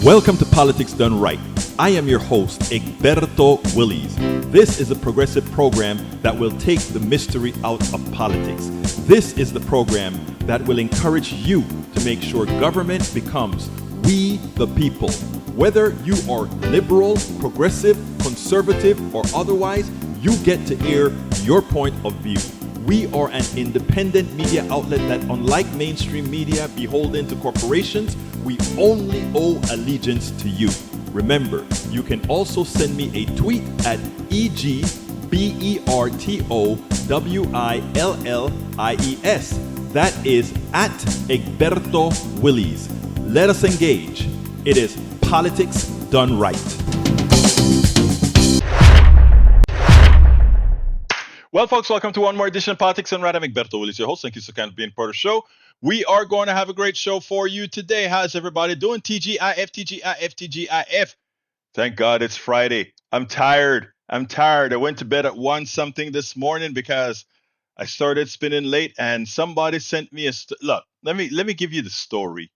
Welcome to Politics Done Right. I am your host, Egberto Willies. This is a progressive program that will take the mystery out of politics. This is the program that will encourage you to make sure government becomes we the people. Whether you are liberal, progressive, conservative, or otherwise, you get to air your point of view. We are an independent media outlet that, unlike mainstream media beholden to corporations, we only owe allegiance to you. Remember, you can also send me a tweet at EGBERTOWILLIES. That is at Egberto Willies. Let us engage. It is Politics Done Right. Well, folks, welcome to one more edition of Politics Done Right. I'm Egberto Willies, your host. Thank you so kind of being part of the show. We are going to have a great show for you today. How's everybody doing? TGIF. Thank God it's Friday. I'm tired. I went to bed at 1 something this morning because I started spinning late and somebody sent me look, let me give you the story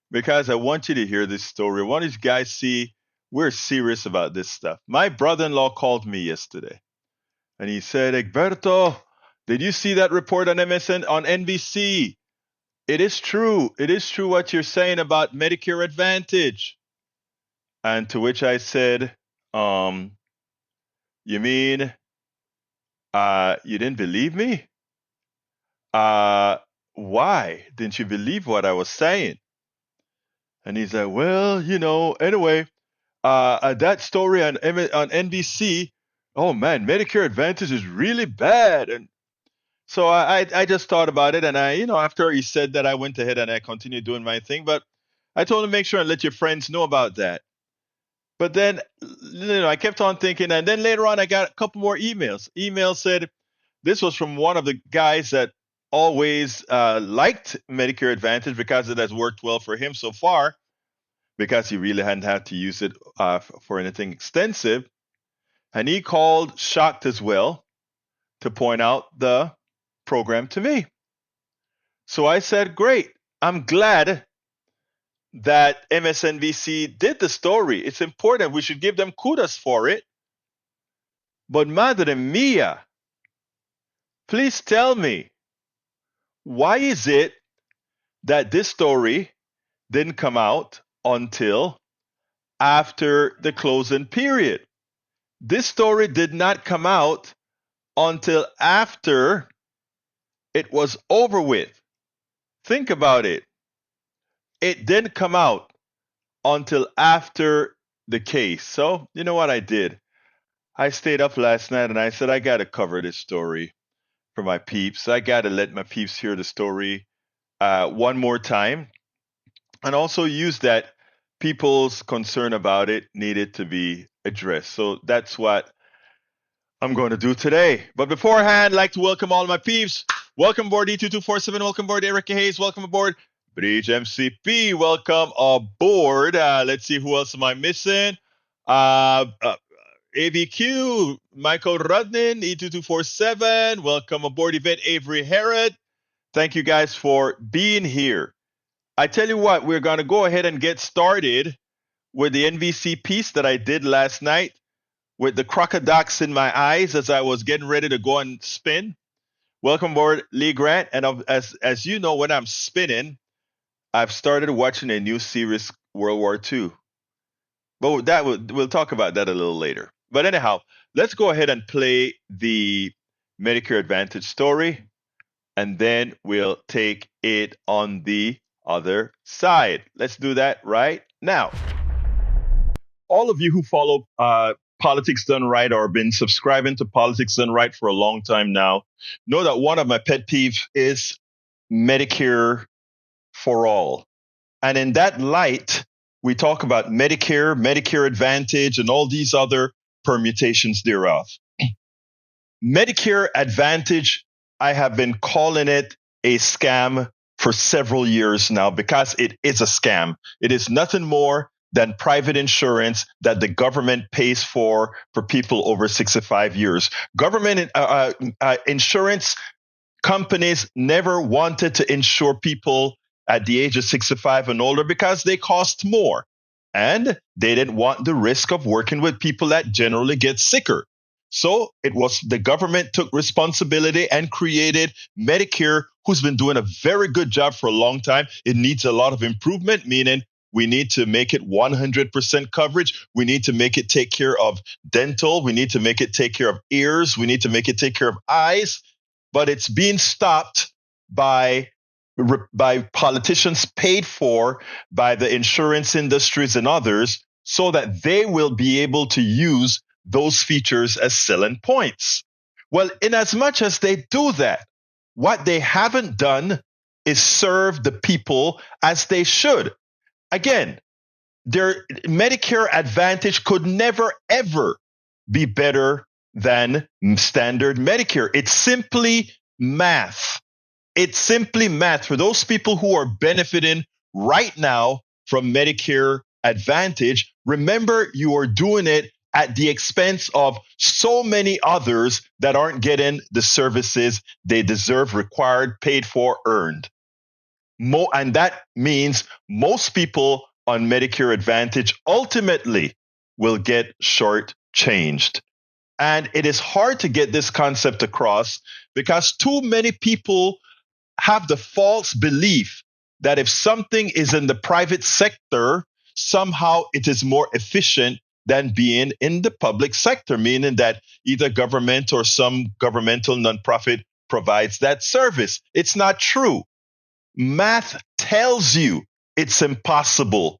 because I want you to hear this story. I want you guys to see we're serious about this stuff. My brother-in-law called me yesterday and he said, Egberto, did you see that report on NBC? It is true. It is true what you're saying about Medicare Advantage. And to which I said, you mean you didn't believe me? Why didn't you believe what I was saying? And he's like, well, anyway, that story on NBC, oh man, Medicare Advantage is really bad. And so I just thought about it, and after he said that, I went ahead and I continued doing my thing. But I told him, make sure and let your friends know about that. But then, I kept on thinking, and then later on, I got a couple more emails. Email said this was from one of the guys that always liked Medicare Advantage because it has worked well for him so far, because he really hadn't had to use it for anything extensive. And he called shocked as well to point out the program to me. So I said, great. I'm glad that MSNBC did the story. It's important. We should give them kudos for it. But madre mia, please tell me, why is it that this story didn't come out until after the closing period? This story did not come out until after it was over with. Think about it. It didn't come out until after the case. So, you know what I did? I stayed up last night and I said, I got to cover this story for my peeps. I got to let my peeps hear the story one more time. And also use that people's concern about it needed to be addressed. So that's what I'm going to do today. But beforehand, I'd like to welcome all my peeps. Welcome aboard E2247. Welcome aboard Erica Hayes. Welcome aboard Bridge MCP. Welcome aboard. Let's see, who else am I missing? AVQ, Michael Rudnin, E2247. Welcome aboard Yvette Avery Herod. Thank you guys for being here. I tell you what, we're going to go ahead and get started with the NBC piece that I did last night with the crocodiles in my eyes as I was getting ready to go and spin. Welcome aboard, Lee Grant. And as you know, when I'm spinning, I've started watching a new series, World War II. But we'll talk about that a little later. But anyhow, let's go ahead and play the Medicare Advantage story, and then we'll take it on the other side. Let's do that right now. All of you who follow Politics Done Right or been subscribing to Politics Done Right for a long time now know that one of my pet peeves is Medicare for all. And in that light, we talk about Medicare Advantage, and all these other permutations thereof. Medicare Advantage, I have been calling it a scam for several years now because it is a scam. It is nothing more than private insurance that the government pays for people over 65 years. Government insurance companies never wanted to insure people at the age of 65 and older because they cost more. And they didn't want the risk of working with people that generally get sicker. So it was the government took responsibility and created Medicare, who's been doing a very good job for a long time. It needs a lot of improvement, meaning we need to make it 100% coverage. We need to make it take care of dental. We need to make it take care of ears. We need to make it take care of eyes. But it's being stopped by politicians paid for by the insurance industries and others so that they will be able to use those features as selling points. Well, in as much as they do that, what they haven't done is serve the people as they should. Again, their Medicare Advantage could never, ever be better than standard Medicare. It's simply math. It's simply math. For those people who are benefiting right now from Medicare Advantage, remember you are doing it at the expense of so many others that aren't getting the services they deserve, required, paid for, earned. And that means most people on Medicare Advantage ultimately will get shortchanged. And it is hard to get this concept across because too many people have the false belief that if something is in the private sector, somehow it is more efficient than being in the public sector, meaning that either government or some governmental nonprofit provides that service. It's not true. Math tells you it's impossible.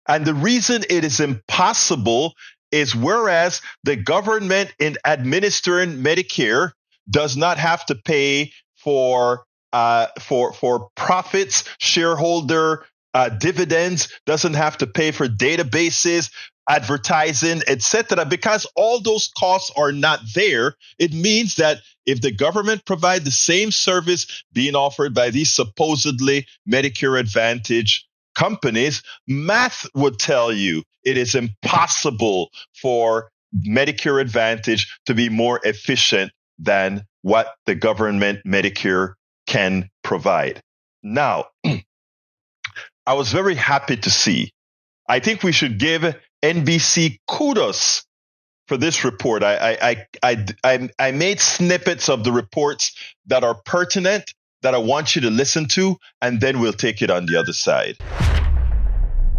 And the reason it is impossible is whereas the government in administering Medicare does not have to pay for profits, shareholder dividends, doesn't have to pay for databases, advertising, etc. Because all those costs are not there, it means that if the government provides the same service being offered by these supposedly Medicare Advantage companies, math would tell you it is impossible for Medicare Advantage to be more efficient than what the government Medicare can provide. Now, I was very happy to see. I think we should give NBC kudos for this report. I made snippets of the reports that are pertinent that I want you to listen to, and then we'll take it on the other side.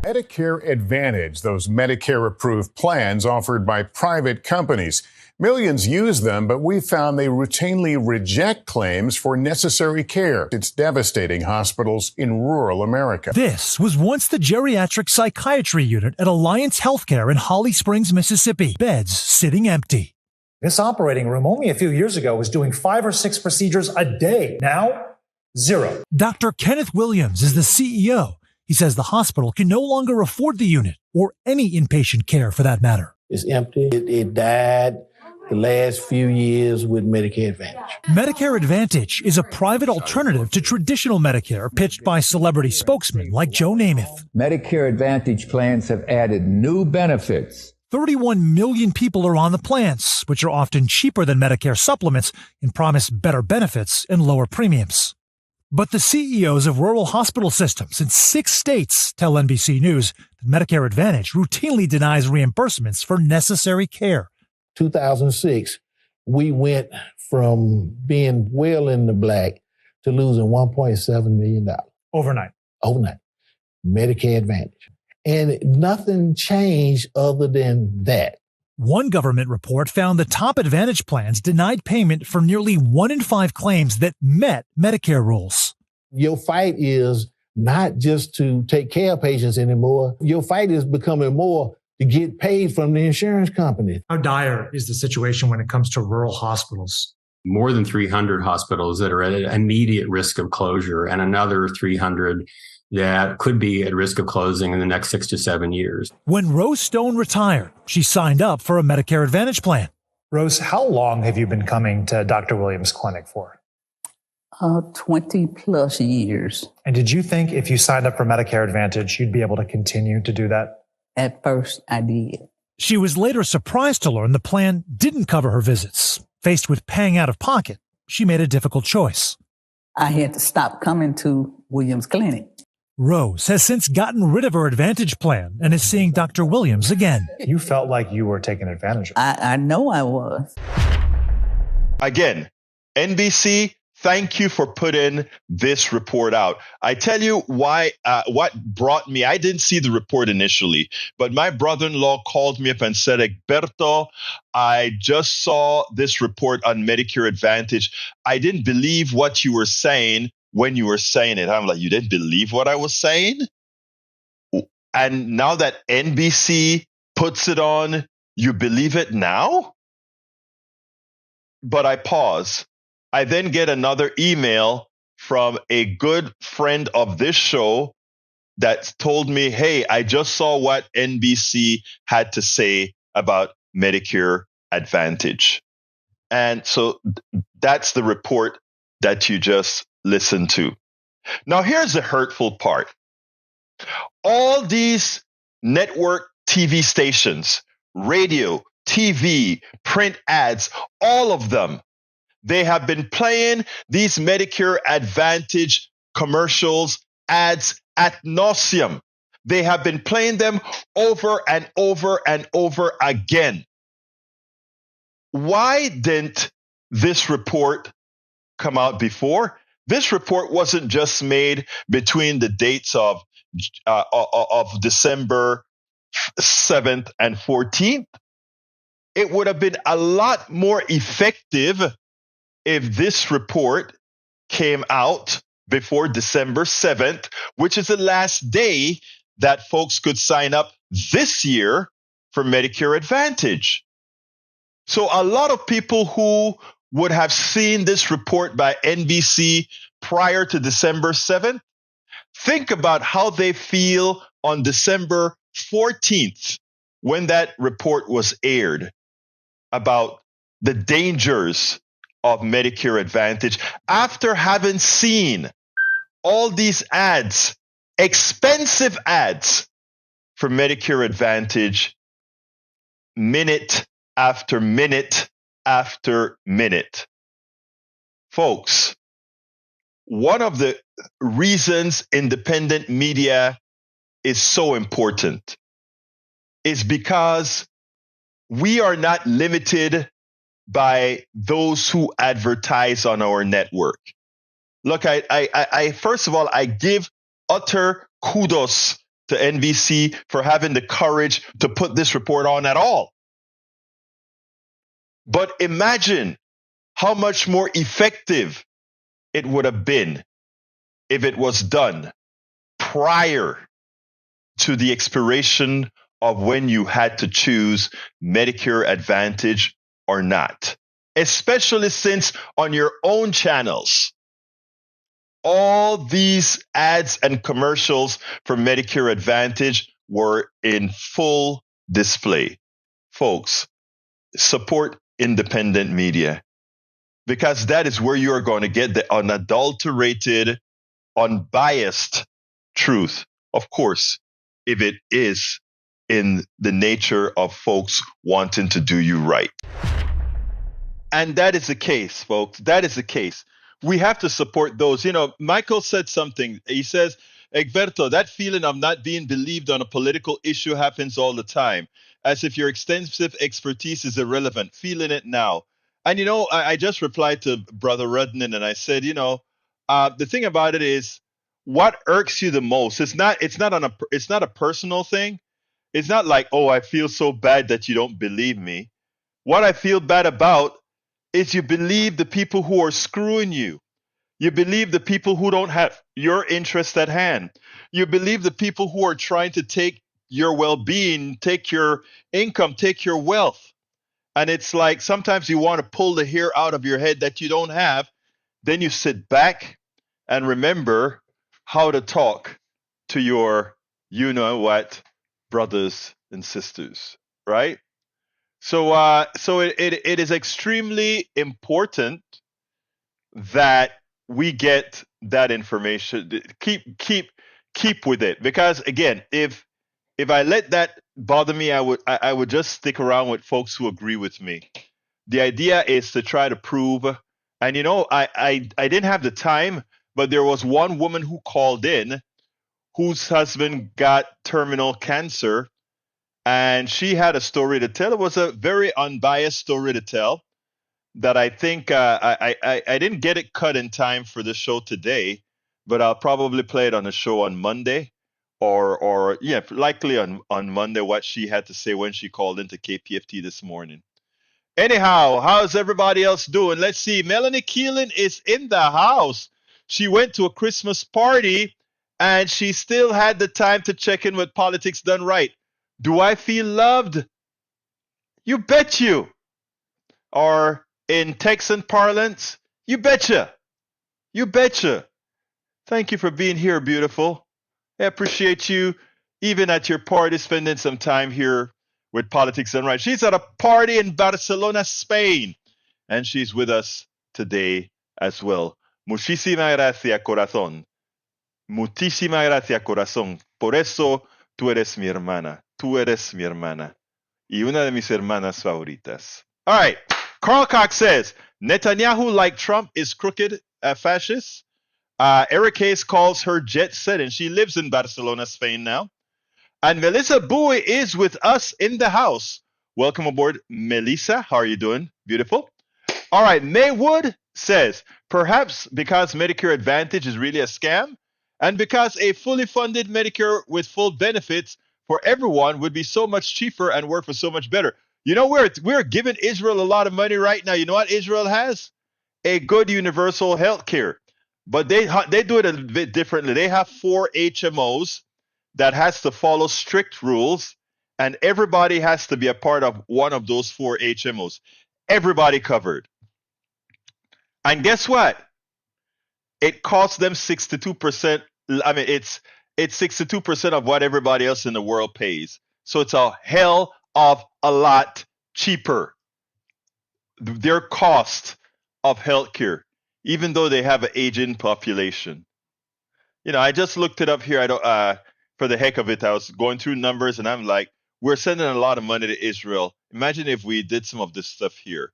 Medicare Advantage, those Medicare-approved plans offered by private companies. Millions use them, but we found they routinely reject claims for necessary care. It's devastating hospitals in rural America. This was once the geriatric psychiatry unit at Alliance Healthcare in Holly Springs, Mississippi. Beds sitting empty. This operating room only a few years ago was doing 5 or 6 procedures a day. Now, 0. Dr. Kenneth Williams is the CEO. He says the hospital can no longer afford the unit or any inpatient care for that matter. It's empty. It died the last few years with Medicare Advantage. Medicare Advantage is a private alternative to traditional Medicare pitched by celebrity spokesmen like Joe Namath. Medicare Advantage plans have added new benefits. 31 million people are on the plans, which are often cheaper than Medicare supplements and promise better benefits and lower premiums. But the CEOs of rural hospital systems in 6 states tell NBC News that Medicare Advantage routinely denies reimbursements for necessary care. 2006, we went from being well in the black to losing $1.7 million. Overnight. Medicare Advantage. And nothing changed other than that. One government report found the top Advantage plans denied payment for nearly 1 in 5 claims that met Medicare rules. Your fight is not just to take care of patients anymore. Your fight is becoming more to get paid from the insurance company. How dire is the situation when it comes to rural hospitals? More than 300 hospitals that are at immediate risk of closure and another 300 that could be at risk of closing in the next 6 to 7 years. When Rose Stone retired, she signed up for a Medicare Advantage plan. Rose, how long have you been coming to Dr. Williams' clinic for? 20 plus years. And did you think if you signed up for Medicare Advantage, you'd be able to continue to do that? At first, I did. She was later surprised to learn the plan didn't cover her visits. Faced with paying out of pocket, she made a difficult choice. I had to stop coming to Williams' clinic. Rose has since gotten rid of her Advantage plan and is seeing Dr. Williams again. You felt like you were taken advantage of. I know I was. Again, NBC, thank you for putting this report out. I tell you why, what brought me, I didn't see the report initially, but my brother-in-law called me up and said, Egberto, I just saw this report on Medicare Advantage. I didn't believe what you were saying when you were saying it. I'm like, you didn't believe what I was saying? And now that NBC puts it on, you believe it now? But I pause. I then get another email from a good friend of this show that told me, hey, I just saw what NBC had to say about Medicare Advantage. And so that's the report that you just listened to. Now, here's the hurtful part. All these network TV stations, radio, TV, print ads, all of them, they have been playing these Medicare Advantage commercials, ads ad nauseum. They have been playing them over and over and over again. Why didn't this report come out before? This report wasn't just made between the dates of December 7th and 14th. It would have been a lot more effective if this report came out before December 7th, which is the last day that folks could sign up this year for Medicare Advantage. So a lot of people who would have seen this report by NBC prior to December 7th, think about how they feel on December 14th when that report was aired about the dangers of Medicare Advantage after having seen all these ads, expensive ads for Medicare Advantage, minute after minute after minute. Folks, one of the reasons independent media is so important is because we are not limited by those who advertise on our network. Look, I first of all, I give utter kudos to NBC for having the courage to put this report on at all. But imagine how much more effective it would have been if it was done prior to the expiration of when you had to choose Medicare Advantage or not, especially since on your own channels, all these ads and commercials for Medicare Advantage were in full display. Folks, support independent media because that is where you are going to get the unadulterated, unbiased truth. Of course, if it is in the nature of folks wanting to do you right. And that is the case, folks. That is the case. We have to support those. You know, Michael said something. He says, Egberto, that feeling of not being believed on a political issue happens all the time, as if your extensive expertise is irrelevant. Feeling it now. And, you know, I just replied to Brother Rudnan and I said, you know, the thing about it is what irks you the most. It's not a personal thing. It's not like, oh, I feel so bad that you don't believe me. What I feel bad about is you believe the people who are screwing you. You believe the people who don't have your interest at hand. You believe the people who are trying to take your well-being, take your income, take your wealth. And it's like sometimes you want to pull the hair out of your head that you don't have. Then you sit back and remember how to talk to your, you know what, brothers and sisters, right? So it is extremely important that we get that information. Keep with it, because again, if I let that bother me, I would just stick around with folks who agree with me. The idea is to try to prove, and you know, I didn't have the time, but there was one woman who called in whose husband got terminal cancer, and she had a story to tell. It was a very unbiased story to tell that I think I didn't get it cut in time for the show today, but I'll probably play it on the show on Monday, or yeah, likely on Monday, what she had to say when she called into KPFT this morning. Anyhow, how's everybody else doing? Let's see. Melanie Keelan is in the house. She went to a Christmas party and she still had the time to check in with Politics Done Right. Do I feel loved? You bet you. Or in Texan parlance, you betcha. You betcha. Thank you for being here, beautiful. I appreciate you, even at your party, spending some time here with Politics Done Right. She's at a party in Barcelona, Spain, and she's with us today as well. Muchísimas gracias, corazón. Muchísimas gracias, corazón. Por eso tú eres mi hermana. Tú eres mi hermana. Y una de mis hermanas favoritas. All right. Carl Cox says, Netanyahu, like Trump, is crooked, fascist. Eric Hayes calls her jet set, and she lives in Barcelona, Spain now. And Melissa Bowie is with us in the house. Welcome aboard, Melissa. How are you doing? Beautiful. All right. Maywood says, perhaps because Medicare Advantage is really a scam, and because a fully funded Medicare with full benefits for everyone would be so much cheaper and work for so much better. You know, we're giving Israel a lot of money right now. You know what Israel has? A good universal health care. But they do it a bit differently. They have 4 HMOs that has to follow strict rules, and everybody has to be a part of one of those 4 HMOs. Everybody covered. And guess what? It costs them 62%. I mean, it's 62% of what everybody else in the world pays. So it's a hell of a lot cheaper. Their cost of healthcare, even though they have an aging population. You know, I just looked it up here. I don't. For the heck of it, I was going through numbers, and I'm like, we're sending a lot of money to Israel. Imagine if we did some of this stuff here.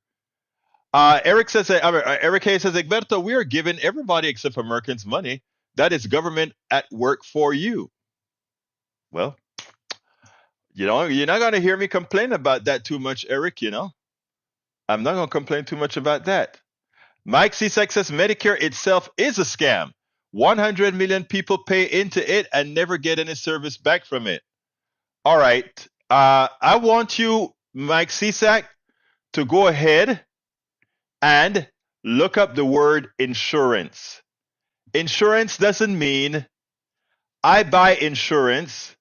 Eric Hayes says, Egberto, we are giving everybody except Americans money. That is government at work for you. Well, you know, you're not going to hear me complain about that too much, Eric, you know. I'm not going to complain too much about that. Mike Cisak says Medicare itself is a scam. 100 million people pay into it and never get any service back from it. All right. I want you, Mike Cisak, to go ahead and look up the word insurance. Insurance doesn't mean I buy insurance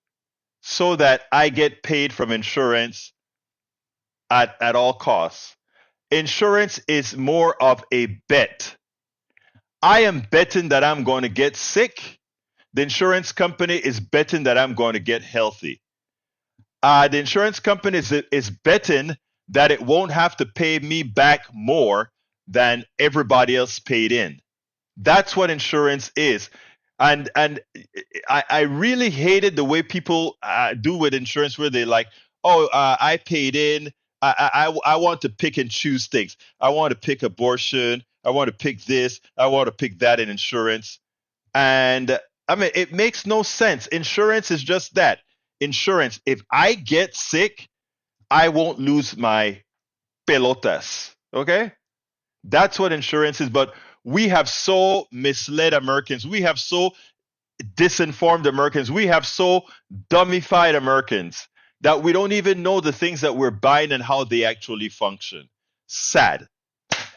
so that I get paid from insurance at all costs. Insurance is more of a bet. I am betting that I'm going to get sick. The insurance company is betting that I'm going to get healthy. The insurance company is betting that it won't have to pay me back more than everybody else paid in. That's what insurance is. And I really hated the way people do with insurance, where they like, I paid in. I want to pick and choose things. I want to pick abortion. I want to pick this. I want to pick that in insurance. And I mean, it makes no sense. Insurance is just that. Insurance. If I get sick, I won't lose my pelotas. Okay? That's what insurance is. But we have so misled Americans. We have so disinformed Americans. We have so dummified Americans that we don't even know the things that we're buying and how they actually function. Sad.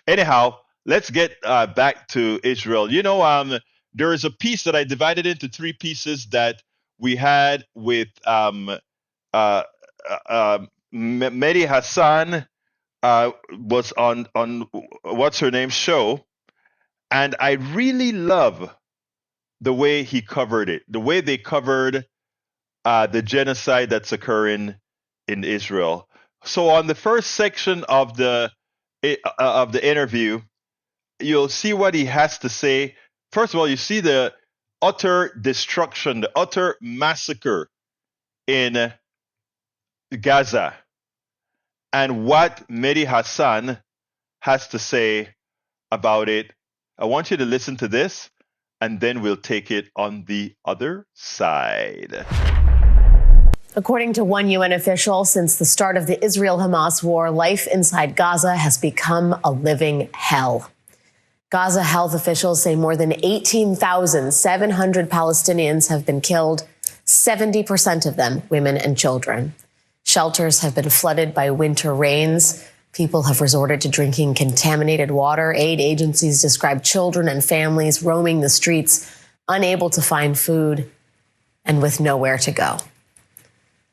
Anyhow, let's get back to Israel. You know, there is a piece that I divided into 3 pieces that we had with Mehdi Hassan was on what's her name show, and I really love the way he covered it, the way they covered the genocide that's occurring in Israel. So on the first section of the interview, you'll see what he has to say. First of all, you see the utter destruction, the utter massacre in Gaza, and what Mehdi Hassan has to say about it. I want you to listen to this, and then we'll take it on the other side. According to one UN official, since the start of the Israel-Hamas war, life inside Gaza has become a living hell. Gaza health officials say more than 18,700 Palestinians have been killed, 70% of them women and children. Shelters have been flooded by winter rains. People have resorted to drinking contaminated water. Aid agencies describe children and families roaming the streets, unable to find food and with nowhere to go.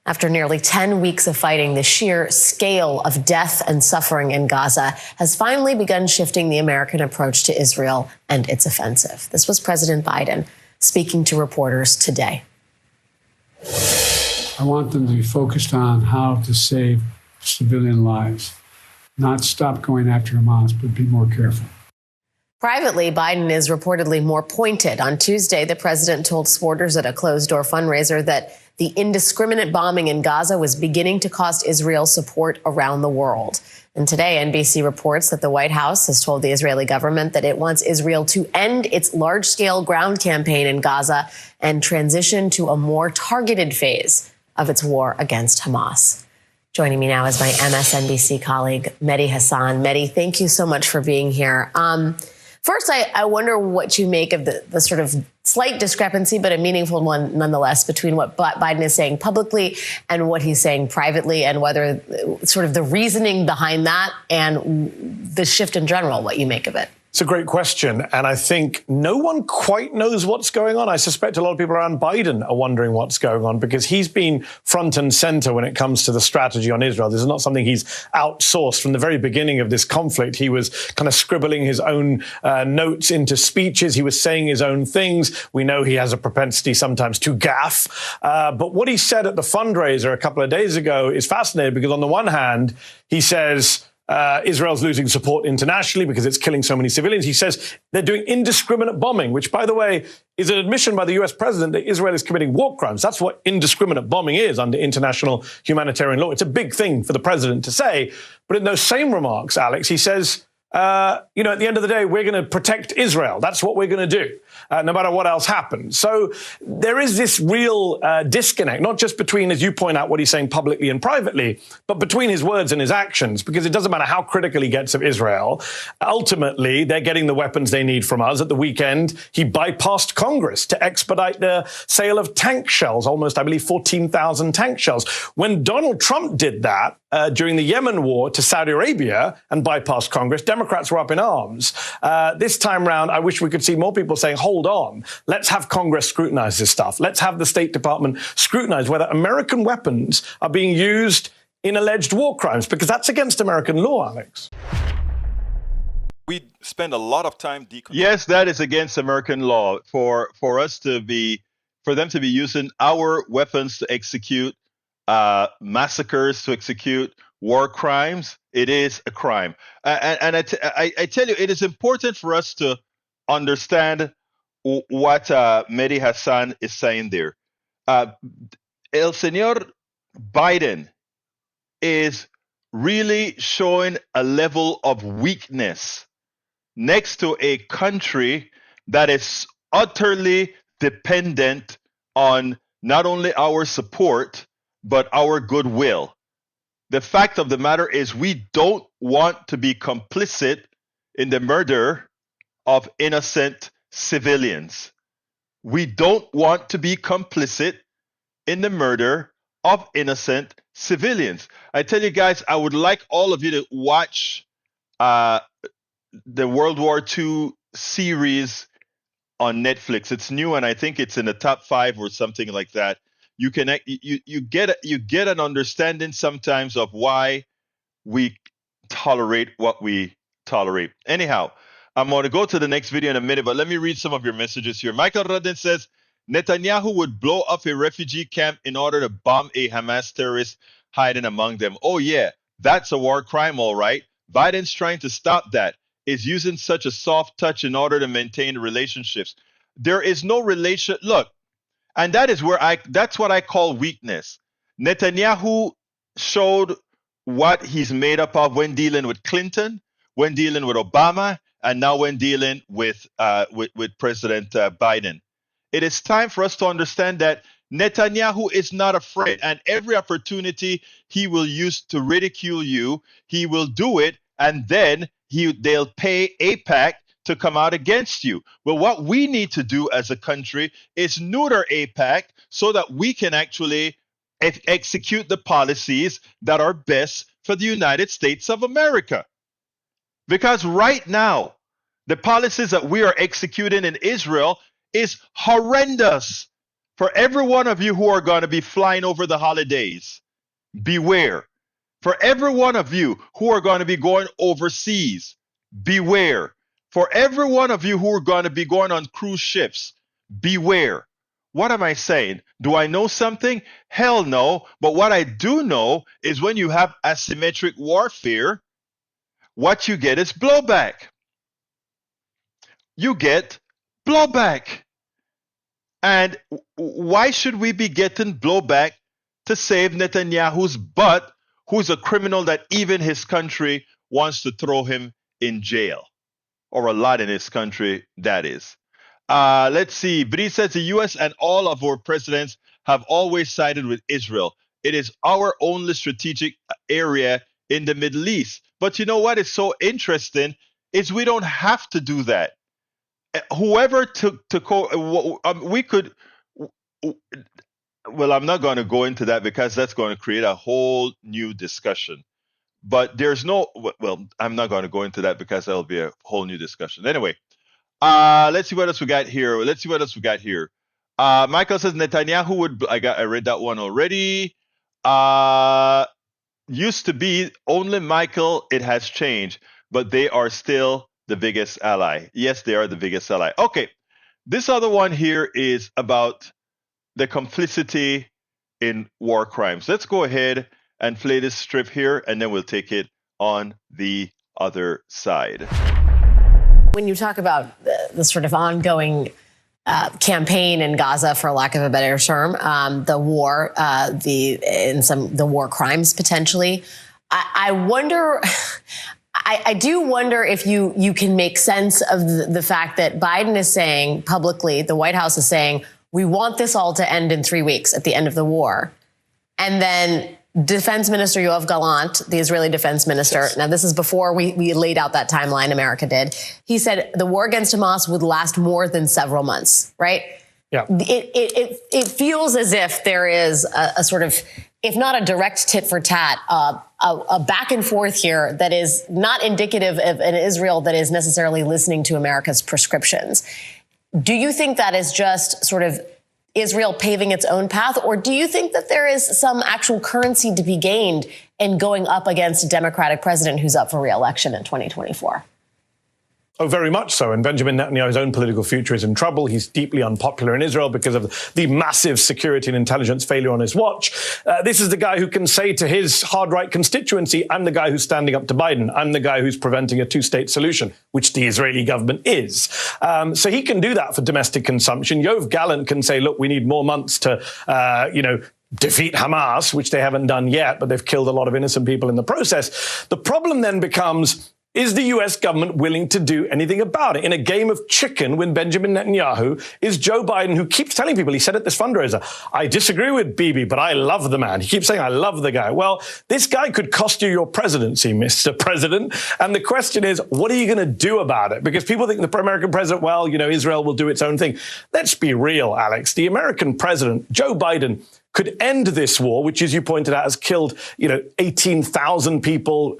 After nearly 10 weeks of fighting, the sheer scale of death and suffering in Gaza has finally begun shifting the American approach to Israel and its offensive. This was President Biden speaking to reporters today. I want them to be focused on how to save civilian lives, not stop going after Hamas, but be more careful. Privately, Biden is reportedly more pointed. On Tuesday, the president told supporters at a closed-door fundraiser that the indiscriminate bombing in Gaza was beginning to cost Israel support around the world. And today, NBC reports that the White House has told the Israeli government that it wants Israel to end its large-scale ground campaign in Gaza and transition to a more targeted phase of its war against Hamas. Joining me now is my MSNBC colleague, Mehdi Hasan. Mehdi, thank you so much for being here. First, I wonder what you make of the sort of slight discrepancy, but a meaningful one nonetheless, between what Biden is saying publicly and what he's saying privately, and whether sort of the reasoning behind that and the shift in general, what you make of it. It's a great question, and I think no one quite knows what's going on. I suspect a lot of people around Biden are wondering what's going on because he's been front and center when it comes to the strategy on Israel. This is not something he's outsourced. From the very beginning of this conflict, he was kind of scribbling his own notes into speeches. He was saying his own things. We know he has a propensity sometimes to gaffe. But what he said at the fundraiser a couple of days ago is fascinating because on the one hand, he says, Israel's losing support internationally because it's killing so many civilians. He says they're doing indiscriminate bombing, which, by the way, is an admission by the US president that Israel is committing war crimes. That's what indiscriminate bombing is under international humanitarian law. It's a big thing for the president to say. But in those same remarks, Alex, he says, at the end of the day, we're going to protect Israel. That's what we're going to do, no matter what else happens. So there is this real disconnect, not just between, as you point out, what he's saying publicly and privately, but between his words and his actions, because it doesn't matter how critical he gets of Israel. Ultimately, they're getting the weapons they need from us. At the weekend, he bypassed Congress to expedite the sale of tank shells, almost, I believe, 14,000 tank shells. When Donald Trump did that, during the Yemen war to Saudi Arabia and bypassed Congress, Democrats were up in arms. This time round, I wish we could see more people saying, hold on, let's have Congress scrutinize this stuff. Let's have the State Department scrutinize whether American weapons are being used in alleged war crimes, because that's against American law, Alex. We spend a lot of time Yes, that is against American law for them to be using our weapons to execute massacres, to execute war crimes. It is a crime. And I tell you, it is important for us to understand what Mehdi Hasan is saying there. El Señor Biden is really showing a level of weakness next to a country that is utterly dependent on not only our support, but our goodwill. The fact of the matter is we don't want to be complicit in the murder of innocent civilians. We don't want to be complicit in the murder of innocent civilians. I tell you guys, I would like all of you to watch the World War II series on Netflix. It's new, and I think it's in the top 5 or something like that. You get an understanding sometimes of why we tolerate what we tolerate. Anyhow, I'm going to go to the next video in a minute, but let me read some of your messages here. Michael Rodden says, Netanyahu would blow up a refugee camp in order to bomb a Hamas terrorist hiding among them. Oh yeah, that's a war crime, all right. Biden's trying to stop that. Is using such a soft touch in order to maintain relationships. There is no relation. Look, and that's what I call weakness. Netanyahu showed what he's made up of when dealing with Clinton, when dealing with Obama, and now when dealing with President Biden. It is time for us to understand that Netanyahu is not afraid, and every opportunity he will use to ridicule you, he will do it, and then they'll pay AIPAC to come out against you. Well, what we need to do as a country is neuter AIPAC so that we can actually execute the policies that are best for the United States of America. Because right now, the policies that we are executing in Israel is horrendous. For every one of you who are going to be flying over the holidays, beware. For every one of you who are going to be going overseas, beware. For every one of you who are going to be going on cruise ships, beware. What am I saying? Do I know something? Hell no. But what I do know is when you have asymmetric warfare, what you get is blowback. You get blowback. And why should we be getting blowback to save Netanyahu's butt, who's a criminal that even his country wants to throw him in jail? Or a lot in his country, that is. Let's see. Bree says the U.S. and all of our presidents have always sided with Israel. It is our only strategic area in the Middle East. But you know what is so interesting is we don't have to do that. Whoever we could, well, I'm not going to go into that because that's going to create a whole new discussion. But there's no, well, I'm not going to go into that because that'll be a whole new discussion. Anyway, let's see what else we got here. Michael says Netanyahu would, I read that one already. Used to be only Michael, it has changed, but they are still the biggest ally. Yes, they are the biggest ally. Okay, this other one here is about the complicity in war crimes. Let's go ahead and play this strip here, and then we'll take it on the other side. When you talk about the sort of ongoing campaign in Gaza, for lack of a better term, the war, the war crimes potentially, I wonder. I do wonder if you can make sense of the fact that Biden is saying publicly, the White House is saying, we want this all to end in 3 weeks at the end of the war. And then Defense Minister Yoav Gallant, the Israeli defense minister, now this is before we laid out that timeline, America did. He said the war against Hamas would last more than several months, right? Yeah. It feels as if there is a sort of, if not a direct tit for tat, a back and forth here that is not indicative of an Israel that is necessarily listening to America's prescriptions. Do you think that is just sort of Israel paving its own path, or do you think that there is some actual currency to be gained in going up against a Democratic president who's up for re-election in 2024? Oh, very much so. And Benjamin Netanyahu's own political future is in trouble. He's deeply unpopular in Israel because of the massive security and intelligence failure on his watch. This is the guy who can say to his hard-right constituency, I'm the guy who's standing up to Biden. I'm the guy who's preventing a two-state solution, which the Israeli government is. So he can do that for domestic consumption. Yoav Gallant can say, look, we need more months to, defeat Hamas, which they haven't done yet, but they've killed a lot of innocent people in the process. The problem then becomes, is the U.S. government willing to do anything about it? In a game of chicken with Benjamin Netanyahu is Joe Biden, who keeps telling people, he said at this fundraiser, I disagree with Bibi, but I love the man. He keeps saying, I love the guy. Well, this guy could cost you your presidency, Mr. President. And the question is, what are you going to do about it? Because people think the American president, well, Israel will do its own thing. Let's be real, Alex. The American president, Joe Biden, could end this war, which, as you pointed out, has killed, 18,000 people,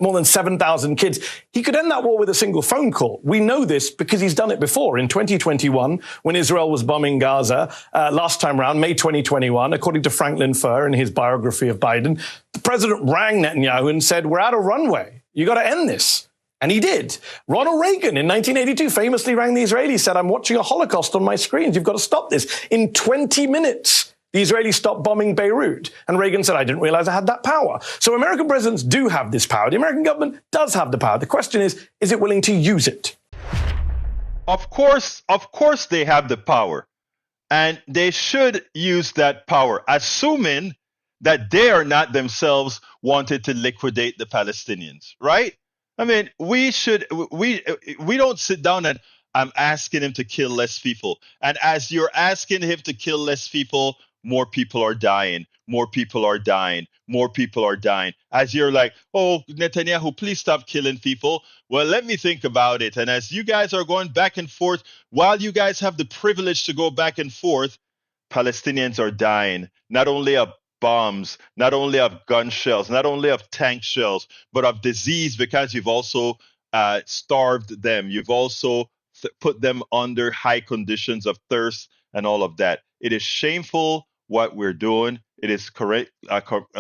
more than 7,000 kids. He could end that war with a single phone call. We know this because he's done it before. In 2021, when Israel was bombing Gaza, last time around, May 2021, according to Franklin Furr in his biography of Biden, the president rang Netanyahu and said, we're out of runway. You got to end this. And he did. Ronald Reagan in 1982 famously rang the Israelis, said, I'm watching a Holocaust on my screens. You've got to stop this. In 20 minutes, the Israelis stopped bombing Beirut. And Reagan said, I didn't realize I had that power. So American presidents do have this power. The American government does have the power. The question is it willing to use it? Of course they have the power. And they should use that power, assuming that they are not themselves wanted to liquidate the Palestinians, right? I mean, we don't sit down and I'm asking him to kill less people. And as you're asking him to kill less people, more people are dying. More people are dying. More people are dying. As you're like, oh, Netanyahu, please stop killing people. Well, let me think about it. And as you guys are going back and forth, while you guys have the privilege to go back and forth, Palestinians are dying, not only of bombs, not only of gun shells, not only of tank shells, but of disease because you've also starved them. You've also put them under high conditions of thirst and all of that. It is shameful what we're doing. It is correct,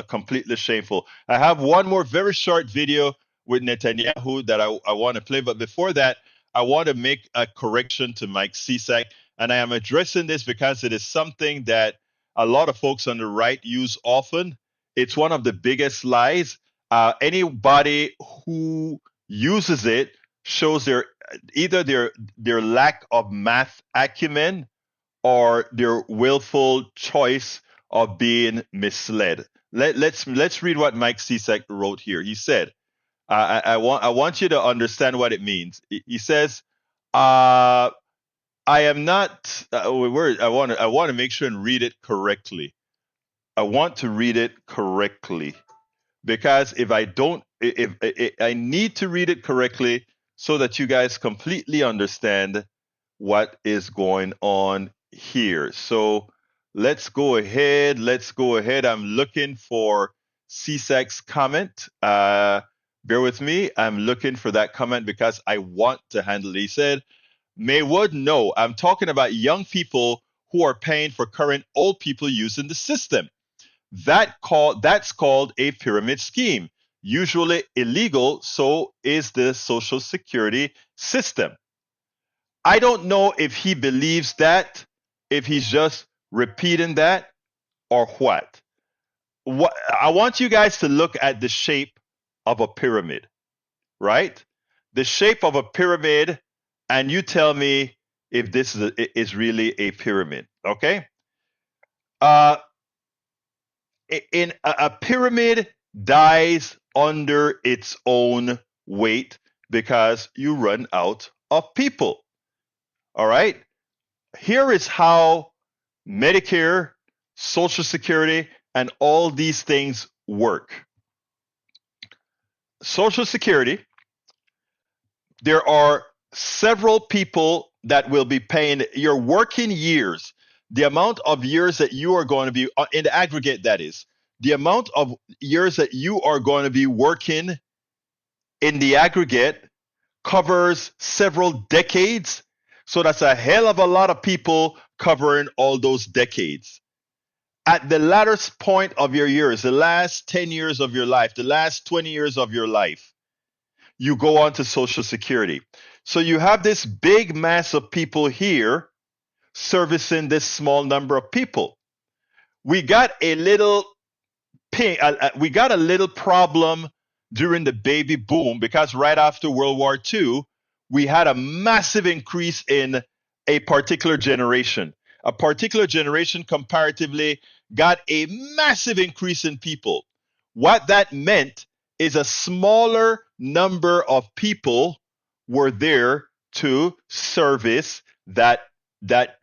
completely shameful. I have one more very short video with Netanyahu that I want to play. But before that, I want to make a correction to Mike Cisak. And I am addressing this because it is something that a lot of folks on the right use often. It's one of the biggest lies. Anybody who uses it shows either their lack of math acumen or their willful choice of being misled. Let's read what Mike Cisak wrote here. He said, I want you to understand what it means. He says, I am not. I want to make sure and read it correctly. I want to read it correctly because if I don't, if I need to read it correctly so that you guys completely understand what is going on here. So let's go ahead. I'm looking for CSAC's comment. Bear with me. I'm looking for that comment because I want to handle it. He said, Maywood, no, I'm talking about young people who are paying for current old people using the system. That's called a pyramid scheme, usually illegal, so is the Social Security system. I don't know if he believes that, if he's just repeating that, or what. I want you guys to look at the shape of a pyramid, right? The shape of a pyramid, and you tell me if this is really a pyramid, okay? In a pyramid dies under its own weight because you run out of people. All right? Here is how Medicare, Social Security, and all these things work. Social Security, there are several people that will be paying your working years. The amount of years that you are going to be, in the aggregate, that is, the amount of years that you are going to be working in the aggregate covers several decades. So that's a hell of a lot of people covering all those decades. At the latter point of your years, the last 10 years of your life, the last 20 years of your life, you go on to Social Security. So you have this big mass of people here servicing this small number of people. We got a little problem during the baby boom because right after World War II, we had a massive increase in a particular generation. A particular generation comparatively got a massive increase in people. What that meant is a smaller number of people were there to service that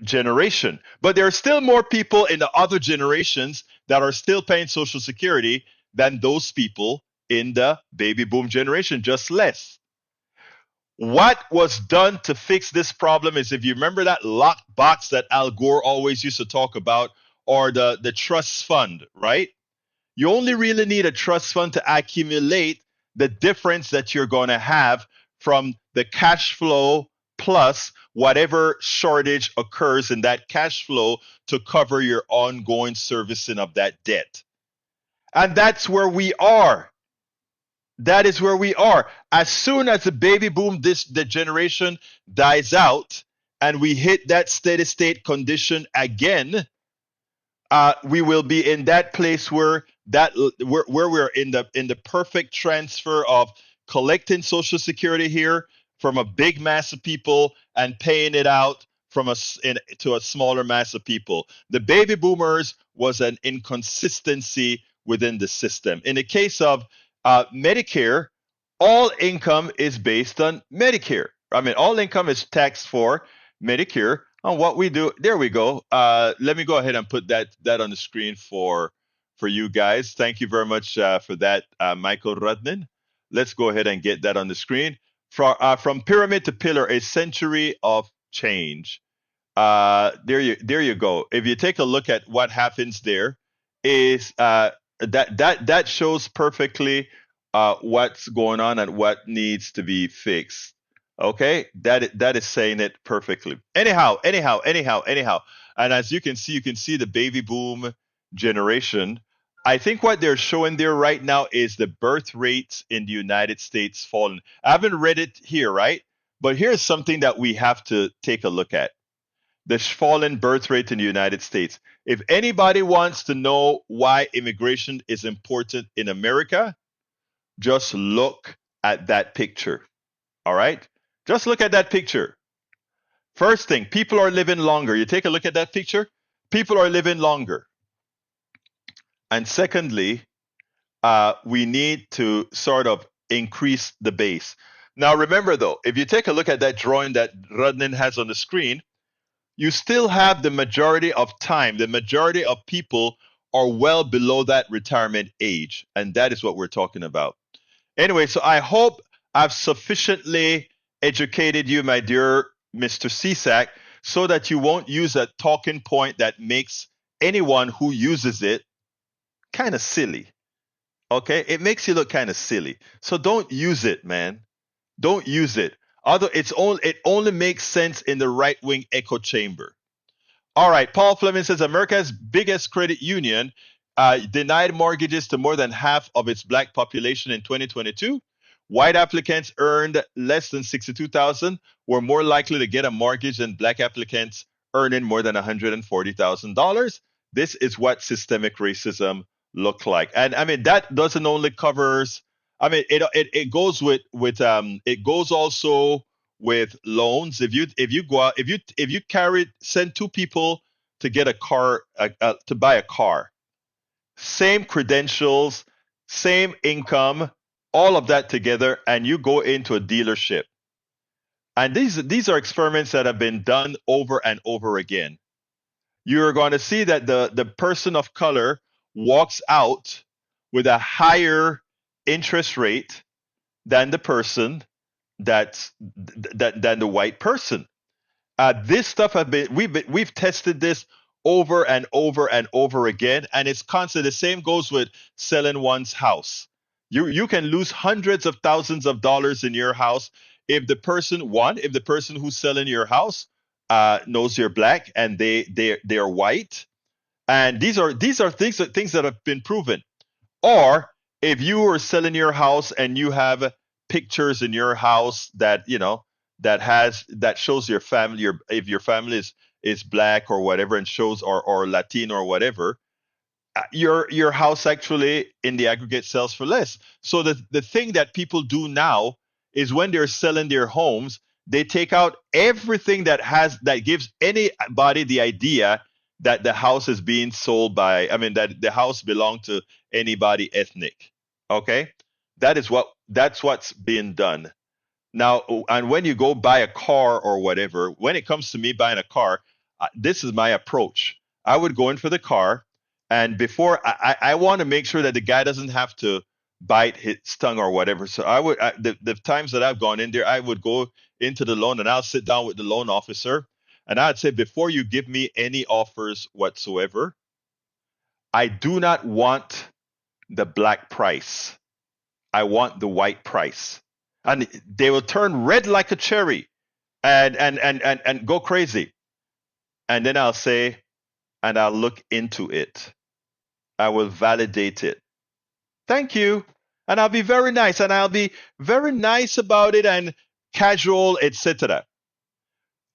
generation. But there are still more people in the other generations that are still paying Social Security than those people in the baby boom generation, just less. What was done to fix this problem is, if you remember that locked box that Al Gore always used to talk about, or the trust fund, right? You only really need a trust fund to accumulate the difference that you're going to have from the cash flow plus whatever shortage occurs in that cash flow to cover your ongoing servicing of that debt. And that's where we are. That is where we are. As soon as the baby boom, the generation dies out, and we hit that steady state condition again, we will be in that place where we're in the perfect transfer of collecting Social Security here from a big mass of people and paying it out to a smaller mass of people. The baby boomers was an inconsistency within the system. In the case of Medicare, all income is based on Medicare. I mean, all income is taxed for Medicare. And what we do, there we go. Let me go ahead and put that on the screen for you guys. Thank you very much for that, Michael Rudnin. Let's go ahead and get that on the screen. From pyramid to pillar, a century of change. There you go. If you take a look at what happens there, is that shows perfectly what's going on and what needs to be fixed. Okay, that is saying it perfectly. Anyhow. And as you can see the baby boom generation. I think what they're showing there right now is the birth rates in the United States falling. I haven't read it here, right? But here's something that we have to take a look at. The fallen birth rate in the United States. If anybody wants to know why immigration is important in America, just look at that picture. All right? Just look at that picture. First thing, people are living longer. You take a look at that picture, people are living longer. And secondly, we need to sort of increase the base. Now, remember though, if you take a look at that drawing that Rudnin has on the screen, you still have the majority of time, the majority of people are well below that retirement age. And that is what we're talking about. Anyway, so I hope I've sufficiently educated you, my dear Mr. CSAC, so that you won't use a talking point that makes anyone who uses it kind of silly. Okay? It makes you look kind of silly. So don't use it, man. Don't use it. Although it only makes sense in the right-wing echo chamber. All right, Paul Fleming says America's biggest credit union denied mortgages to more than half of its black population in 2022. White applicants earned less than $62,000 were more likely to get a mortgage than black applicants earning more than $140,000. This is what systemic racism look like. And I mean, that doesn't only covers, I mean, it goes with it goes also with loans. If you go out, if you send two people to get a car, to buy a car, same credentials, same income, all of that together, and you go into a dealership. And these are experiments that have been done over and over again. You're going to see that the person of color walks out with a higher interest rate than the person than the white person. This stuff we've tested this over and over and over again, and it's constant. The same goes with selling one's house. You can lose hundreds of thousands of dollars in your house if the person who's selling your house knows you're black and they're white. And these are things that have been proven. Or if you are selling your house and you have pictures in your house that that shows your family, if your family is black or whatever, and shows or Latino or whatever, your house actually in the aggregate sells for less. So the thing that people do now is when they're selling their homes, they take out everything that gives anybody the idea that the house is being sold that the house belonged to anybody ethnic. Okay? That's what's being done. Now, and when you go buy a car or whatever, when it comes to me buying a car, this is my approach. I would go in for the car, and before I want to make sure that the guy doesn't have to bite his tongue or whatever. So the times that I've gone in there, I would go into the loan and I'll sit down with the loan officer and I'd say, before you give me any offers whatsoever, I do not want the black price. I want the white price. And they will turn red like a cherry and go crazy. And then I'll say, and I'll look into it. I will validate it. Thank you. And I'll be very nice. And I'll be very nice about it and casual, etc.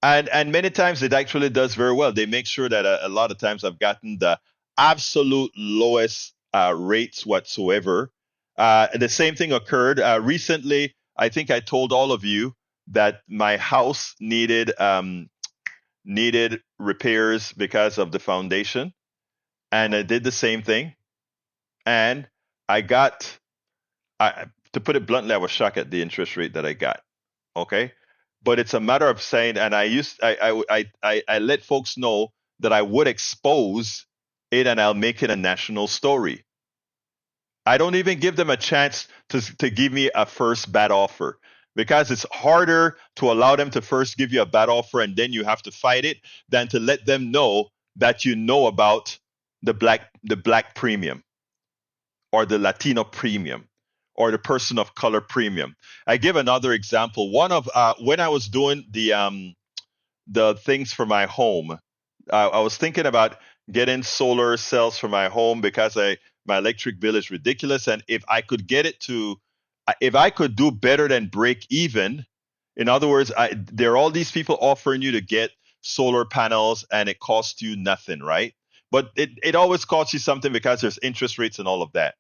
And many times it actually does very well. They make sure that a lot of times I've gotten the absolute lowest rates whatsoever. The same thing occurred recently. I think I told all of you that my house needed repairs because of the foundation, and I did the same thing. And to to put it bluntly, I was shocked at the interest rate that I got. Okay, but it's a matter of saying, and I let folks know that I would expose it and I'll make it a national story. I don't even give them a chance to give me a first bad offer, because it's harder to allow them to first give you a bad offer and then you have to fight it than to let them know that you know about the black premium or the Latino premium or the person of color premium. I give another example. One of when I was doing the things for my home, I was thinking about getting solar cells for my home because my electric bill is ridiculous, and if I could get it to, if I could do better than break even, in other words, there are all these people offering you to get solar panels and it costs you nothing, right? But it always costs you something because there's interest rates and all of that.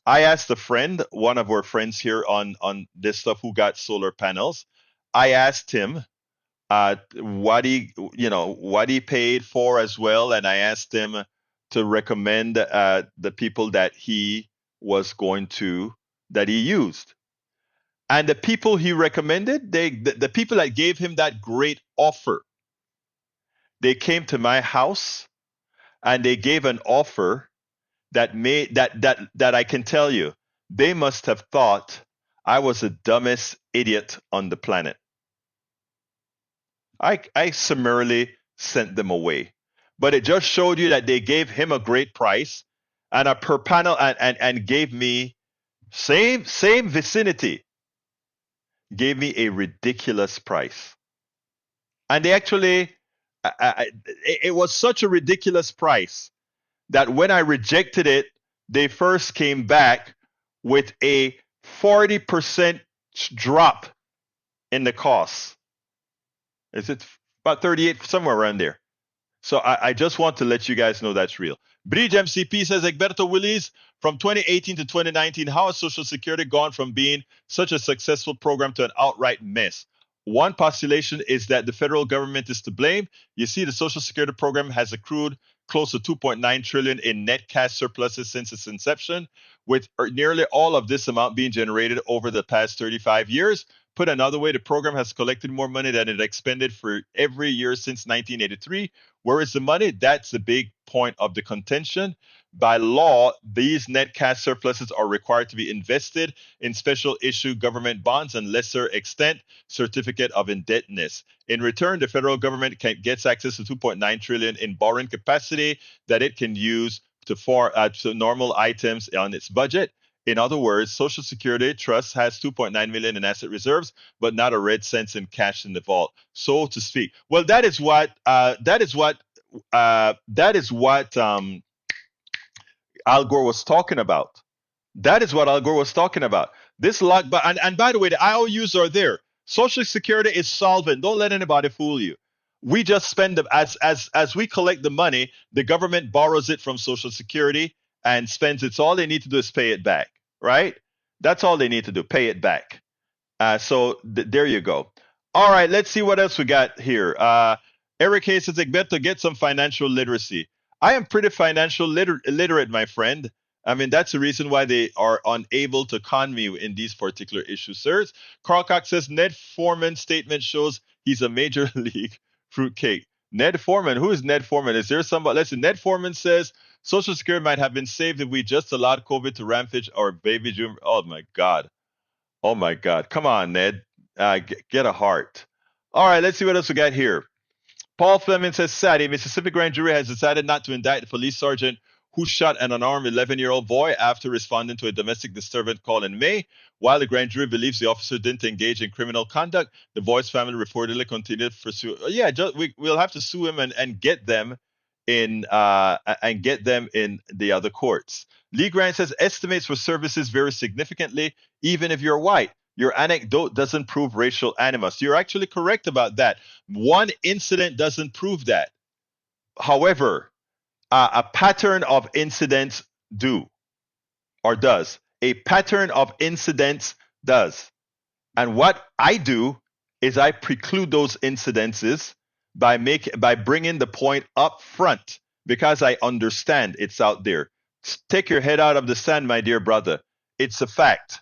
I asked a friend, one of our friends here on this stuff, who got solar panels. I asked him what he paid for as well, and I asked him to recommend the people that he used. And the people he recommended, the people that gave him that great offer, they came to my house and they gave an offer that made that I can tell you, they must have thought I was the dumbest idiot on the planet. I summarily sent them away. But it just showed you that they gave him a great price and a per panel, and gave me same vicinity, gave me a ridiculous price. And they actually, it was such a ridiculous price that when I rejected it, they first came back with a 40% drop in the cost. Is it about 38, somewhere around there? So I just want to let you guys know that's real. Bridge MCP says, Egberto Willis, from 2018 to 2019, how has Social Security gone from being such a successful program to an outright mess? One postulation is that the federal government is to blame. You see, the Social Security program has accrued close to $2.9 trillion in net cash surpluses since its inception, with nearly all of this amount being generated over the past 35 years. Put another way, the program has collected more money than it expended for every year since 1983. Where is the money? That's the big point of the contention. By law, these net cash surpluses are required to be invested in special issue government bonds and, lesser extent, certificate of indebtedness. In return, the federal government gets access to $2.9 trillion in borrowing capacity that it can use to normal items on its budget. In other words, Social Security Trust has $2.9 million in asset reserves, but not a red cent in cash in the vault, so to speak. Well, that is what Al Gore was talking about. That is what Al Gore was talking about. This lockback, and by the way, the IOUs are there. Social Security is solvent. Don't let anybody fool you. We just spend them as we collect the money. The government borrows it from Social Security and spends it. So all they need to do is pay it back, right? That's all they need to do, pay it back. So there you go. All right, let's see what else we got here. Eric Hayes says, Egberto, get some financial literacy. I am pretty financial literate, my friend. I mean, that's the reason why they are unable to con me in these particular issues, sirs. Carl Cox says, Ned Foreman's statement shows he's a major league fruitcake. Ned Foreman, who is Ned Foreman? Is there somebody? Listen, Ned Foreman says, Social Security might have been saved if we just allowed COVID to rampage our baby boom. Oh, my God. Oh, my God. Come on, Ned. Get a heart. All right, let's see what else we got here. Paul Fleming says, Sadie, Mississippi grand jury has decided not to indict the police sergeant who shot an unarmed 11-year-old boy after responding to a domestic disturbance call in May. While the grand jury believes the officer didn't engage in criminal conduct, the boy's family reportedly continued to pursue. Yeah, we'll have to sue him and get them in the other courts. Lee Grant says, estimates for services vary significantly, even if you're white. Your anecdote doesn't prove racial animus. You're actually correct about that. One incident doesn't prove that. However, a pattern of incidents do or does. A pattern of incidents does. And what I do is I preclude those incidences by bringing the point up front, because I understand it's out there. Take your head out of the sand, my dear brother. It's a fact.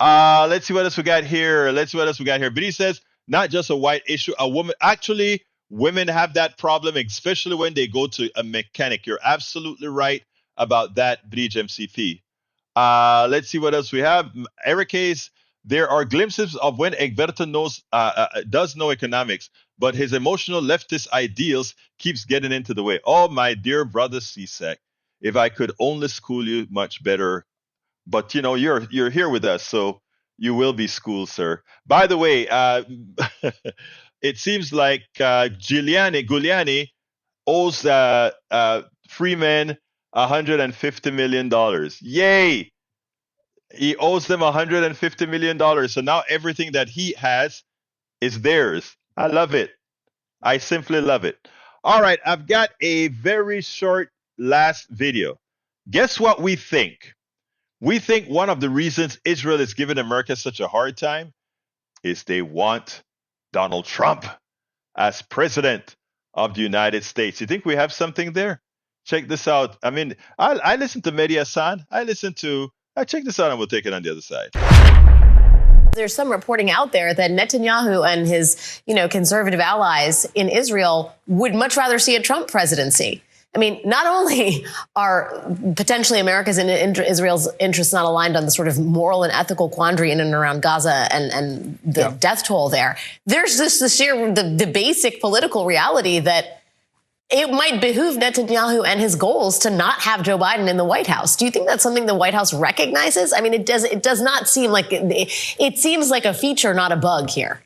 Let's see what else we got here. But he says, not just a white issue, a woman. Actually, women have that problem, especially when they go to a mechanic. You're absolutely right about that, Bridge MCP. Let's see what else we have. Eric Hayes, there are glimpses of when Egberto does know economics, but his emotional leftist ideals keeps getting into the way. Oh, my dear brother CSEC, if I could only school you much better. But you're here with us, so you will be schooled, sir. By the way, it seems like Giuliani owes Freeman $150 million. Yay! He owes them $150 million. So now everything that he has is theirs. I love it. I simply love it. All right, I've got a very short last video. Guess what we think? We think one of the reasons Israel is giving America such a hard time is they want Donald Trump as president of the United States. You think we have something there? Check this out. I mean, I listen to Mehdi Hassan. Check this out and we'll take it on the other side. There's some reporting out there that Netanyahu and his, conservative allies in Israel would much rather see a Trump presidency. I mean, not only are potentially America's and Israel's interests not aligned on the sort of moral and ethical quandary in and around Gaza and the death toll there, there's just the basic political reality that it might behoove Netanyahu and his goals to not have Joe Biden in the White House. Do you think that's something the White House recognizes? I mean, it does not seem like it seems like a feature, not a bug here.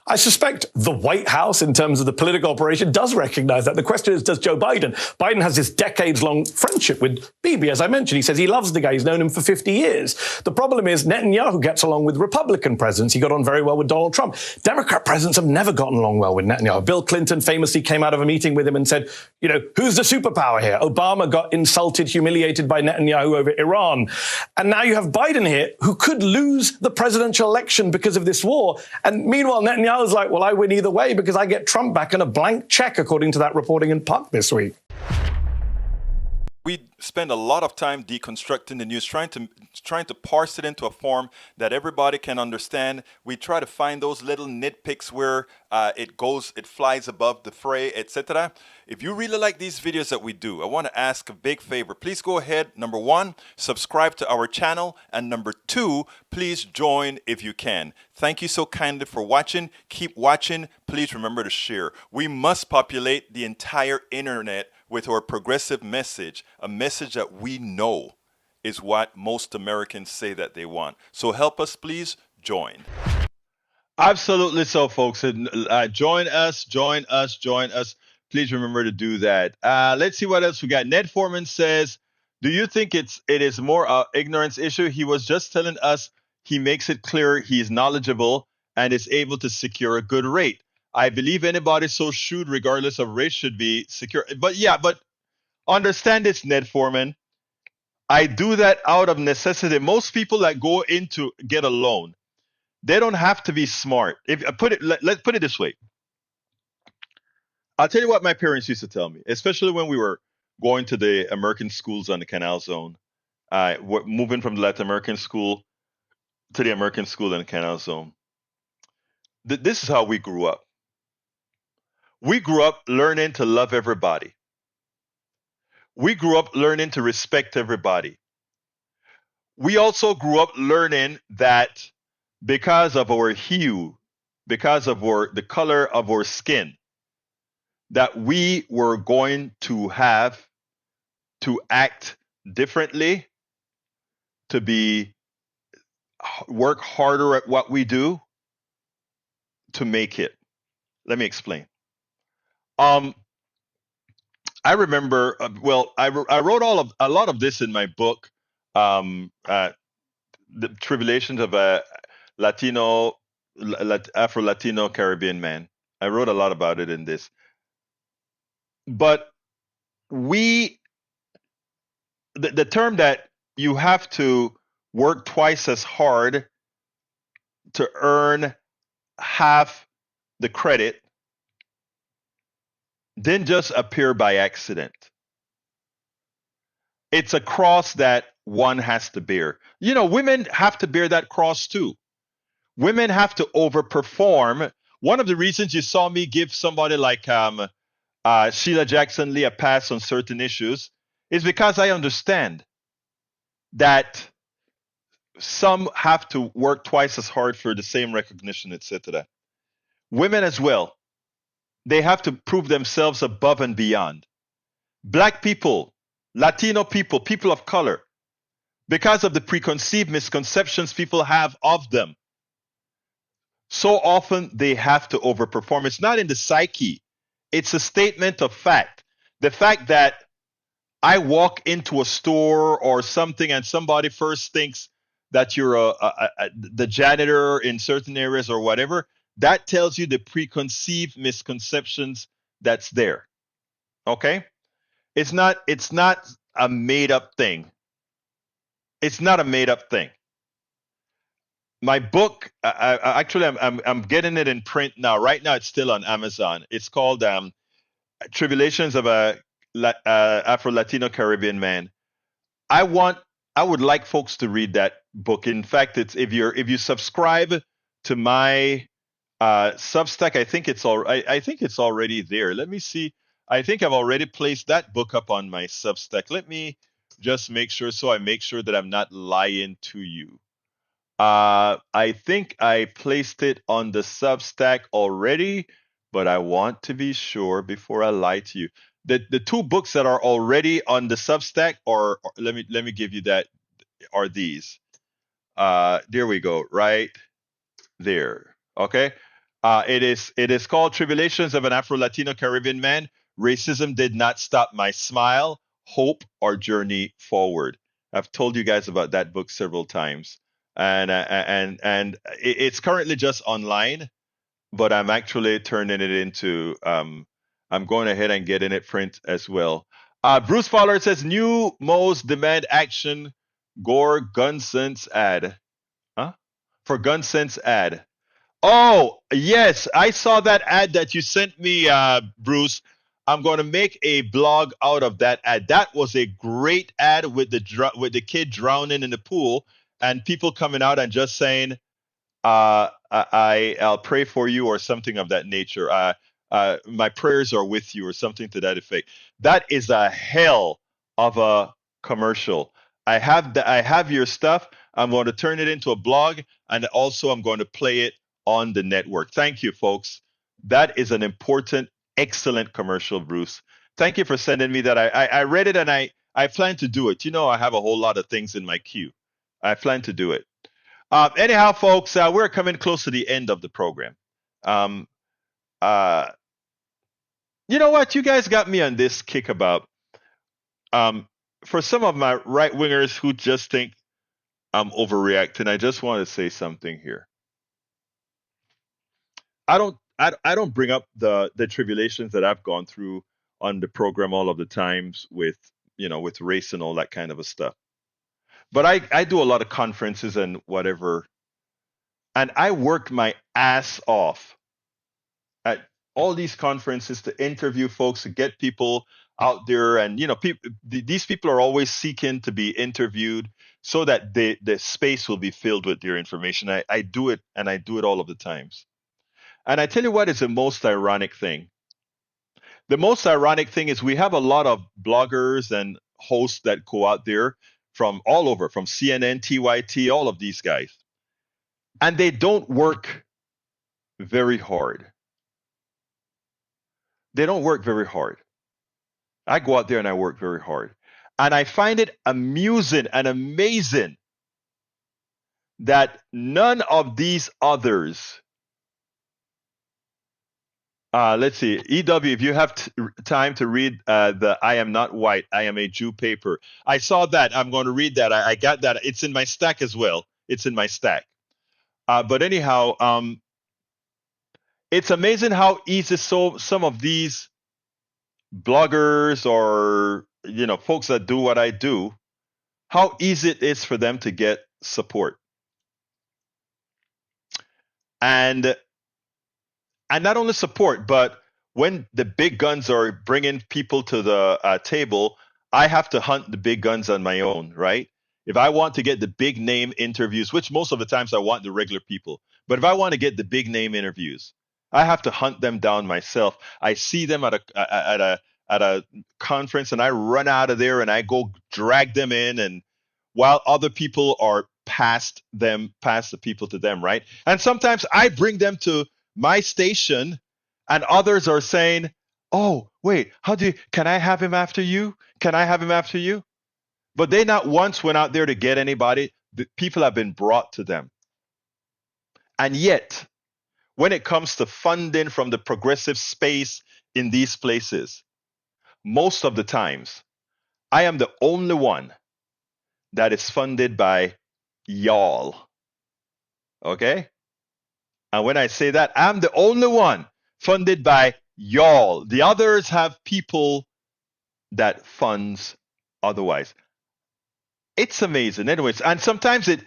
I suspect the White House, in terms of the political operation, does recognize that. The question is, does Joe Biden? Biden has this decades-long friendship with Bibi, as I mentioned. He says he loves the guy. He's known him for 50 years. The problem is Netanyahu gets along with Republican presidents. He got on very well with Donald Trump. Democrat presidents have never gotten along well with Netanyahu. Bill Clinton famously came out of a meeting with him and said, who's the superpower here? Obama got insulted, humiliated by Netanyahu over Iran. And now you have Biden here, who could lose the presidential election because of this war. And meanwhile, Netanyahu's like, well, I win either way because I get Trump back and a blank check, according to that reporting in Puck this week. We spend a lot of time deconstructing the news, trying to parse it into a form that everybody can understand. We try to find those little nitpicks where it flies above the fray, etc. If you really like these videos that we do, I want to ask a big favor. Please go ahead. Number one, subscribe to our channel. And number two, please join if you can. Thank you so kindly for watching. Keep watching. Please remember to share. We must populate the entire internet with our progressive message, a message that we know is what most Americans say that they want. So help us, please join. Absolutely so, folks. Join us. Please remember to do that. Let's see what else we got. Ned Foreman says, do you think it is more ignorance issue? He was just telling us he makes it clear he's knowledgeable and is able to secure a good rate. I believe anybody so shrewd, regardless of race, should be secure. But understand this, Ned Foreman. I do that out of necessity. Most people that go in to get a loan, they don't have to be smart. Let's put it this way. I'll tell you what my parents used to tell me, especially when we were going to the American schools on the Canal Zone, moving from the Latin American school to the American school in the Canal Zone. This is how we grew up. We grew up learning to love everybody. We grew up learning to respect everybody. We also grew up learning that because of our hue, because of the color of our skin, that we were going to have to act differently, to work harder at what we do to make it. Let me explain. I remember, I wrote a lot of this in my book, The Tribulations of a Afro-Latino Caribbean Man. I wrote a lot about it in this. But the term that you have to work twice as hard to earn half the credit didn't just appear by accident. It's a cross that one has to bear. You know, women have to bear that cross too. Women have to overperform. One of the reasons you saw me give somebody like Sheila Jackson Lee a pass on certain issues is because I understand that some have to work twice as hard for the same recognition, etc. Women as well, they have to prove themselves above and beyond. Black people, Latino people, people of color, because of the preconceived misconceptions people have of them, so often they have to overperform. It's not in the psyche, it's a statement of fact. The fact that I walk into a store or something and somebody first thinks that you're the janitor in certain areas or whatever, that tells you the preconceived misconceptions that's there. Okay? It's not a made up thing. It's not a made up thing. My book, I'm getting it in print now. Right now, it's still on Amazon. It's called Tribulations of a Afro-Latino Caribbean Man. I would like folks to read that book. In fact, it's if you subscribe to my Substack, I think it's already there. Let me see. I think I've already placed that book up on my Substack. Let me just make sure, so I make sure that I'm not lying to you. I think I placed it on the Substack already, but I want to be sure before I lie to you. The two books that are already on the Substack are, let me give you that, are these. There we go, right there. Okay. It is called Tribulations of an Afro-Latino Caribbean Man. Racism Did Not Stop My Smile, Hope, or Journey Forward. I've told you guys about that book several times, and it's currently just online, but I'm actually turning it into I'm going ahead and getting it print as well. Bruce Fowler says new Mo's demand action Gore Gun Sense ad. Huh? For Gun Sense ad. Oh, yes, I saw that ad that you sent me, Bruce. I'm going to make a blog out of that ad. That was a great ad with the kid drowning in the pool and people coming out and just saying, I'll pray for you or something of that nature. My prayers are with you or something to that effect. That is a hell of a commercial. I have your stuff. I'm going to turn it into a blog, and also I'm going to play it on the network. Thank you, folks. That is an important, excellent commercial, Bruce. Thank you for sending me that. I read it and I plan to do it. You know, I have a whole lot of things in my queue. I plan to do it. Anyhow, folks, we're coming close to the end of the program. You know what? You guys got me on this kick about, for some of my right wingers who just think I'm overreacting, I just want to say something here. I don't bring up the tribulations that I've gone through on the program all of the times with race and all that kind of a stuff. But I do a lot of conferences and whatever, and I work my ass off at all these conferences to interview folks, to get people out there, and these people are always seeking to be interviewed so that the space will be filled with their information. I do it, and I do it all of the times. And I tell you what is the most ironic thing. The most ironic thing is we have a lot of bloggers and hosts that go out there from all over, from CNN, TYT, all of these guys. And they don't work very hard. They don't work very hard. I go out there and I work very hard. And I find it amusing and amazing that none of these others, let's see, EW, if you have time to read the I Am Not White, I Am a Jew paper. I saw that. I'm going to read that. I got that. It's in my stack as well. It's in my stack. But anyhow, it's amazing how easy some of these bloggers or folks that do what I do, how easy it is for them to get support. And not only support, but when the big guns are bringing people to the table, I have to hunt the big guns on my own, right? If I want to get the big name interviews, which most of the times I want the regular people, but if I want to get the big name interviews, I have to hunt them down myself. I see them at a conference and I run out of there and I go drag them in, and while other people are past the people to them, right? And sometimes I bring them to my station and others are saying, "Oh, wait, can I have him after you? Can I have him after you?" But they not once went out there to get anybody. The people have been brought to them. And yet, when it comes to funding from the progressive space in these places, most of the times, I am the only one that is funded by y'all. Okay? And when I say that, I'm the only one funded by y'all. The others have people that funds otherwise. It's amazing. Anyways, and sometimes it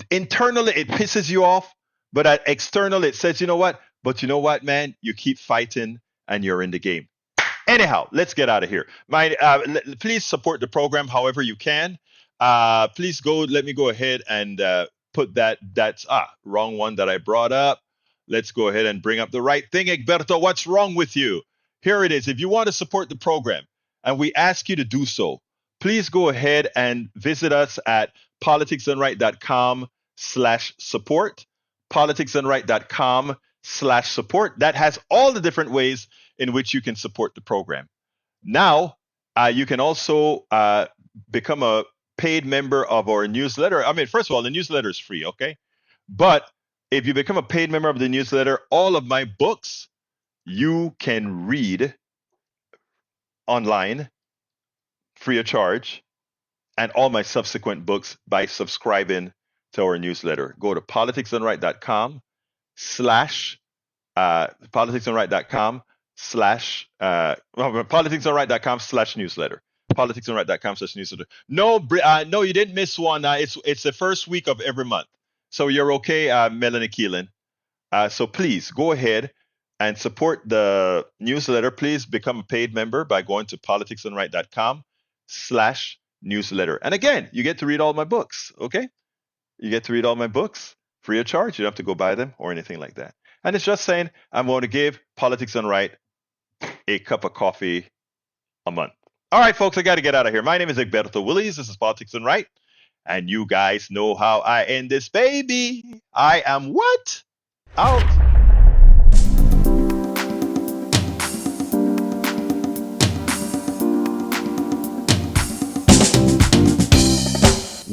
internally it pisses you off, but externally it says, you know what? But you know what, man? You keep fighting and you're in the game. Anyhow, let's get out of here. Please support the program however you can. Please let me go ahead and put that's wrong one that I brought up. Let's go ahead and bring up the right thing. Egberto, what's wrong with you? Here it is. If you want to support the program, and we ask you to do so, please go ahead and visit us at politicsdoneright.com/support. politicsdoneright.com/support. That has all the different ways in which you can support the program. Now, you can also become a paid member of our newsletter. I mean, first of all, the newsletter is free, okay? But if you become a paid member of the newsletter, all of my books you can read online free of charge, and all my subsequent books by subscribing to our newsletter. Go to politicsdoneright.com/politicsdoneright.com/newsletter. politicsdoneright.com/newsletter. No, you didn't miss one. It's the first week of every month, so you're okay, Melanie Keelan. So please go ahead and support the newsletter. Please become a paid member by going to politicsdoneright.com/newsletter. And again, you get to read all my books, okay? You get to read all my books free of charge. You don't have to go buy them or anything like that. And it's just saying, I'm going to give Politics Done Right a cup of coffee a month. All right, folks, I got to get out of here. My name is Egberto Willies. This is Politics Done Right. And you guys know how I end this, baby. I am what? Out.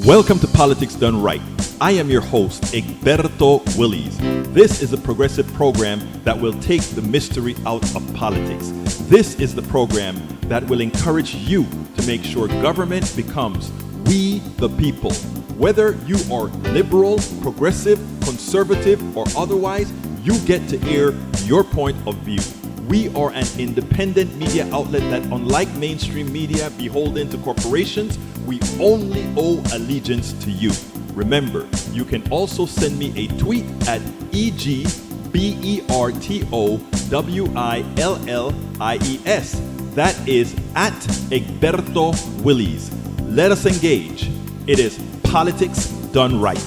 Welcome to Politics Done Right. I am your host, Egberto Willies. This is a progressive program that will take the mystery out of politics. This is the program that will encourage you to make sure government becomes we the people. Whether you are liberal, progressive, conservative, or otherwise, you get to air your point of view. We are an independent media outlet that, unlike mainstream media beholden to corporations, we only owe allegiance to you. Remember, you can also send me a tweet at EGBERTOWILLIES. That is at Egberto Willies. Let us engage. It is Politics Done Right.